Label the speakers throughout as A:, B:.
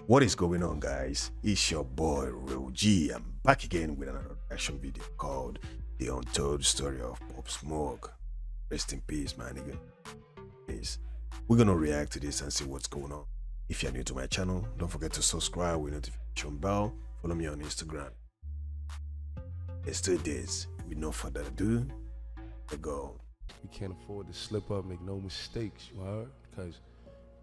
A: What is going on, guys? It's your boy RealGee. I'm back again with another reaction video called The Untold Story of Pop Smoke. Rest in peace, my nigga. Peace. We're gonna react to this and see what's going on. If you're new to my channel, don't forget to subscribe with notification bell. Follow me on Instagram. Let's do this. With no further ado, let's go.
B: We can't afford to slip up, make no mistakes, you heard? Because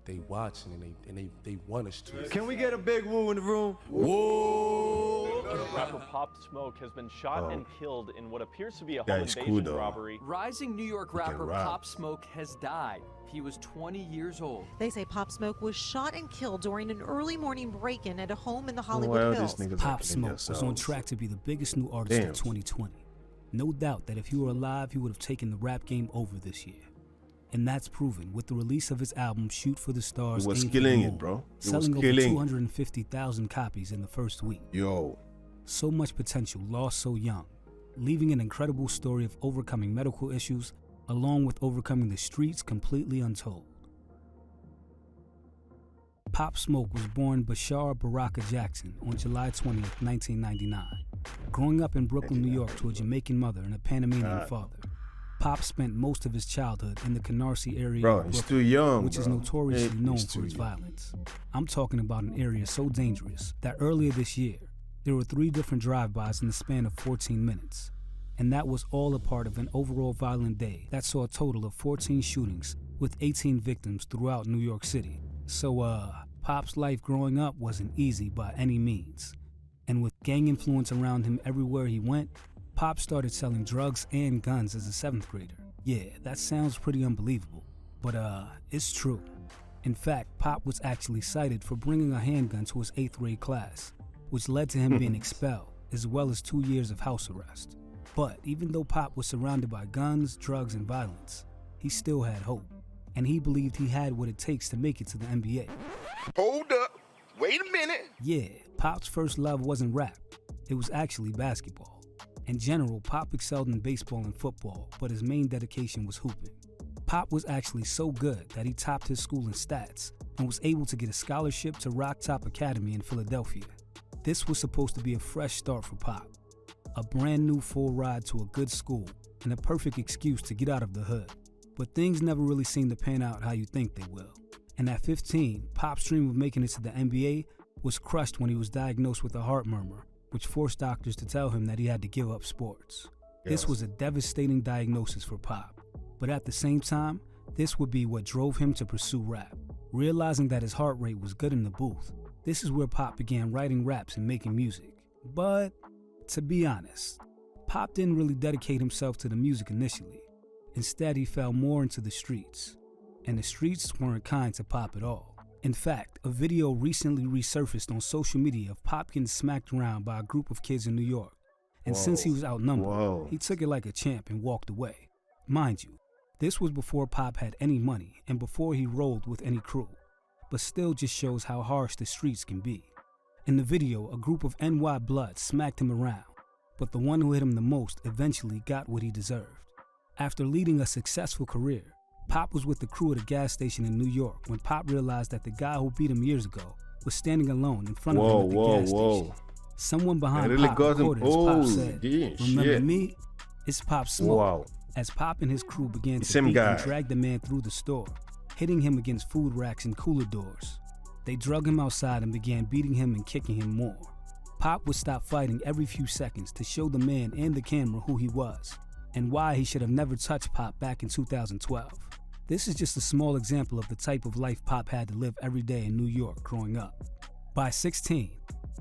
B: they watching and they want us to.
C: Can we get a big woo in the room?
B: Whoa!
D: Rapper Pop Smoke has been shot and killed in what appears to be a home
A: That is
D: invasion
A: cool, though.
D: robbery.
E: Rising New York rapper
A: rap.
E: Pop Smoke has died. He was 20 years old.
F: They say Pop Smoke was shot and killed during an early morning break-in at a home in the Hollywood Hills.
G: Pop Smoke was on track to be the biggest new artist of 2020. No doubt that if he were alive, he would have taken the rap game over this year. And that's proven with the release of his album Shoot for the Stars.
A: He was
G: Aim for
A: killing
G: the
A: it,
G: Moon,
A: bro. He
G: selling
A: was
G: over
A: killing.
G: 250,000 copies in the first week.
A: Yo.
G: So much potential lost so young, leaving an incredible story of overcoming medical issues along with overcoming the streets completely untold. Pop Smoke was born Bashar Baraka Jackson on July 20th, 1999. Growing up in Brooklyn, New York to a Jamaican mother and a Panamanian father, Pop spent most of his childhood in the Canarsie area
A: Bro,
G: of
A: he's
G: Brooklyn,
A: too young,
G: which is
A: bro.
G: notoriously known
A: He's
G: for its
A: too young.
G: violence. I'm talking about an area so dangerous that earlier this year, there were 3 different drive-bys in the span of 14 minutes. And that was all a part of an overall violent day that saw a total of 14 shootings with 18 victims throughout New York City. So, Pop's life growing up wasn't easy by any means. And with gang influence around him everywhere he went, Pop started selling drugs and guns as a 7th grader. Yeah, that sounds pretty unbelievable, but it's true. In fact, Pop was actually cited for bringing a handgun to his 8th grade class, which led to him being expelled, as well as 2 years of house arrest. But even though Pop was surrounded by guns, drugs, and violence, he still had hope, and he believed he had what it takes to make it to the NBA.
H: Hold up, wait a minute.
G: Yeah, Pop's first love wasn't rap, it was actually basketball. In general, Pop excelled in baseball and football, but his main dedication was hooping. Pop was actually so good that he topped his school in stats and was able to get a scholarship to Rock Top Academy in Philadelphia. This was supposed to be a fresh start for Pop, a brand new full ride to a good school, and a perfect excuse to get out of the hood. But things never really seem to pan out how you think they will. And at 15, Pop's dream of making it to the NBA was crushed when he was diagnosed with a heart murmur, which forced doctors to tell him that he had to give up sports. This was a devastating diagnosis for Pop, but at the same time, this would be what drove him to pursue rap. Realizing that his heart rate was good in the booth, this is where Pop began writing raps and making music. But to be honest, Pop didn't really dedicate himself to the music initially. Instead, he fell more into the streets, and the streets weren't kind to Pop at all. In fact, a video recently resurfaced on social media of Pop getting smacked around by a group of kids in New York. And since he was outnumbered, he took it like a champ and walked away. Mind you, this was before Pop had any money and before he rolled with any crew, but still just shows how harsh the streets can be. In the video, a group of NY Bloods smacked him around, but the one who hit him the most eventually got what he deserved. After leading a successful career, Pop was with the crew at a gas station in New York when Pop realized that the guy who beat him years ago was standing alone in front of him at the gas station. Someone behind Pop recorded as Pop said, "Remember me? It's Pop Smoke." As Pop and his crew began to beat and drag the man through the store, hitting him against food racks and cooler doors. They drug him outside and began beating him and kicking him more. Pop would stop fighting every few seconds to show the man and the camera who he was and why he should have never touched Pop back in 2012. This is just a small example of the type of life Pop had to live every day in New York growing up. By 16,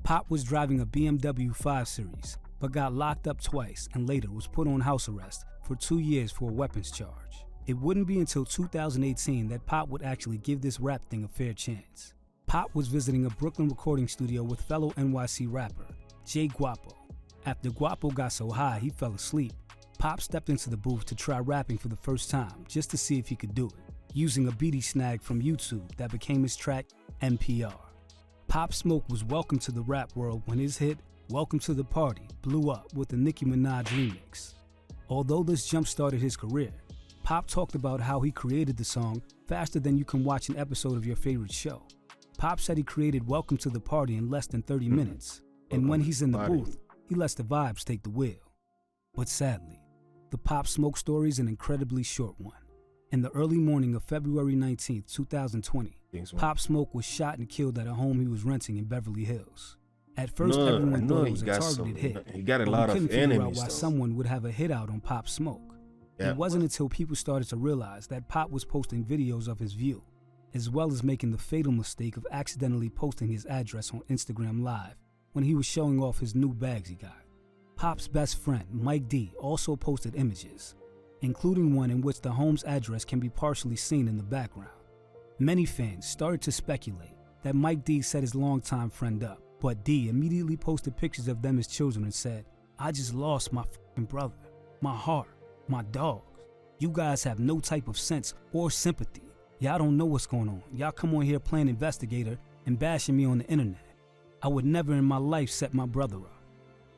G: Pop was driving a BMW 5 Series, but got locked up twice and later was put on house arrest for 2 years for a weapons charge. It wouldn't be until 2018 that Pop would actually give this rap thing a fair chance. Pop was visiting a Brooklyn recording studio with fellow NYC rapper, Jay Guapo. After Guapo got so high he fell asleep, Pop stepped into the booth to try rapping for the first time just to see if he could do it, using a beat he snagged from YouTube that became his track, NPR. Pop Smoke was welcomed to the rap world when his hit, Welcome to the Party, blew up with the Nicki Minaj remix. Although this jump-started his career, Pop talked about how he created the song faster than you can watch an episode of your favorite show. Pop said he created Welcome to the Party in less than 30 minutes, and when he's in the booth, he lets the vibes take the wheel. But sadly, the Pop Smoke story is an incredibly short one. In the early morning of February 19, 2020, Pop Smoke was shot and killed at a home he was renting in Beverly Hills. At first, everyone thought it was a targeted hit,
A: He got a
G: but
A: lot
G: we
A: of
G: couldn't figure out
A: enemies
G: why
A: though.
G: someone would have a hit out on Pop Smoke. It wasn't until people started to realize that Pop was posting videos of his view, as well as making the fatal mistake of accidentally posting his address on Instagram Live when he was showing off his new bags he got. Pop's best friend, Mike D, also posted images, including one in which the home's address can be partially seen in the background. Many fans started to speculate that Mike D set his longtime friend up, but D immediately posted pictures of them as children and said, "I just lost my f***ing brother, my heart, my dogs. You guys have no type of sense or sympathy. Y'all don't know what's going on. Y'all come on here playing investigator and bashing me on the internet. I would never in my life set my brother up."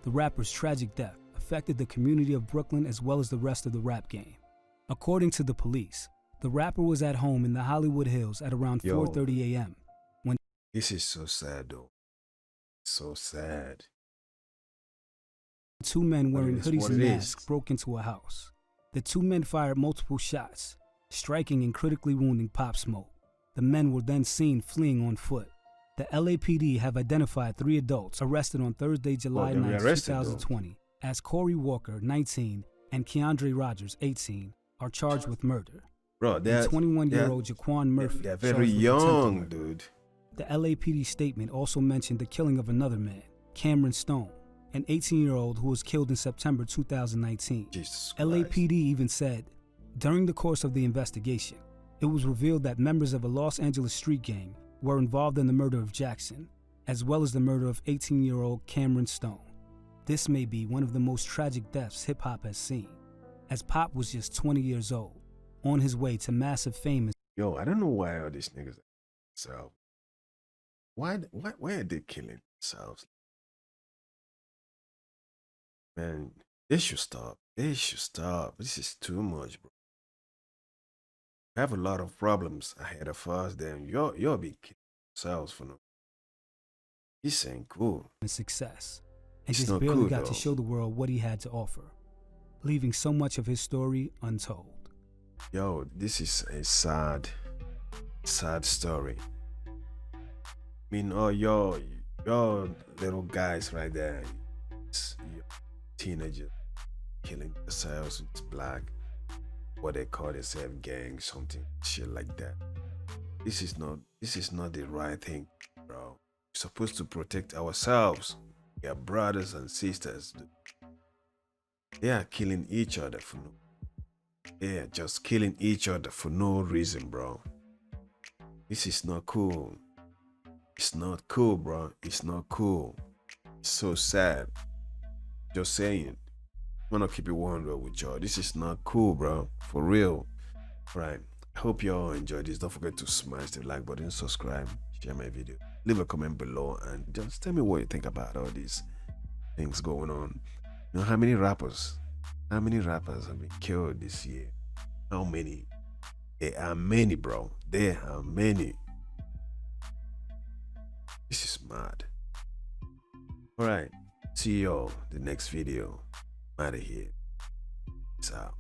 G: The rapper's tragic death affected the community of Brooklyn as well as the rest of the rap game. According to the police, the rapper was at home in the Hollywood Hills at around 4:30 a.m. when
A: This is so sad though. So sad.
G: two men wearing
A: It is
G: hoodies
A: what
G: and
A: it
G: masks
A: is.
G: broke into a house. The two men fired multiple shots, striking and critically wounding Pop Smoke. The men were then seen fleeing on foot. The LAPD have identified 3 adults arrested on Thursday, July
A: they were
G: 9,
A: arrested, though.
G: 2020, as Corey Walker, 19, and Keandre Rogers, 18, are charged with murder.
A: Bro, they're
G: 21-year-old Jaquan Murphy
A: They're
G: charged
A: very
G: with attempted
A: young,
G: murder.
A: dude.
G: The LAPD statement also mentioned the killing of another man, Cameron Stone, an 18-year-old who was killed in September 2019.
A: Jesus Christ.
G: LAPD even said, during the course of the investigation, it was revealed that members of a Los Angeles street gang were involved in the murder of Jackson, as well as the murder of 18-year-old Cameron Stone. This may be one of the most tragic deaths hip-hop has seen, as Pop was just 20 years old, on his way to massive fame.
A: Yo, I don't know why all these niggas. So, why are they killing themselves? Man, they should stop. They should stop. This is too much, bro. We have a lot of problems ahead of us. Then you'll be killing yourselves for no. This ain't cool.
G: Success, and
A: It's
G: just
A: not
G: barely
A: cool,
G: got
A: though.
G: to show the world what he had to offer, leaving so much of his story untold.
A: Yo, this is a sad story. I mean, oh, your little guys right there, your teenagers killing themselves with black, what they call themselves gang, something shit like that. This is not the right thing, bro. We're supposed to protect ourselves. We are brothers and sisters. They are killing each other for no. They are just killing each other for no reason, bro. This is not cool. It's not cool, bro. It's not cool. It's so sad. Just saying. I'm gonna keep it 100 with y'all. This is not cool, bro. For real. Right. I hope y'all enjoyed this. Don't forget to smash the like button, subscribe, share my video, leave a comment below, and just tell me what you think about all these things going on. You know how many rappers have been killed this year? How many? There are many, bro. There are many. This is mad. Alright. See y'all the next video. I'm out of here. Peace out.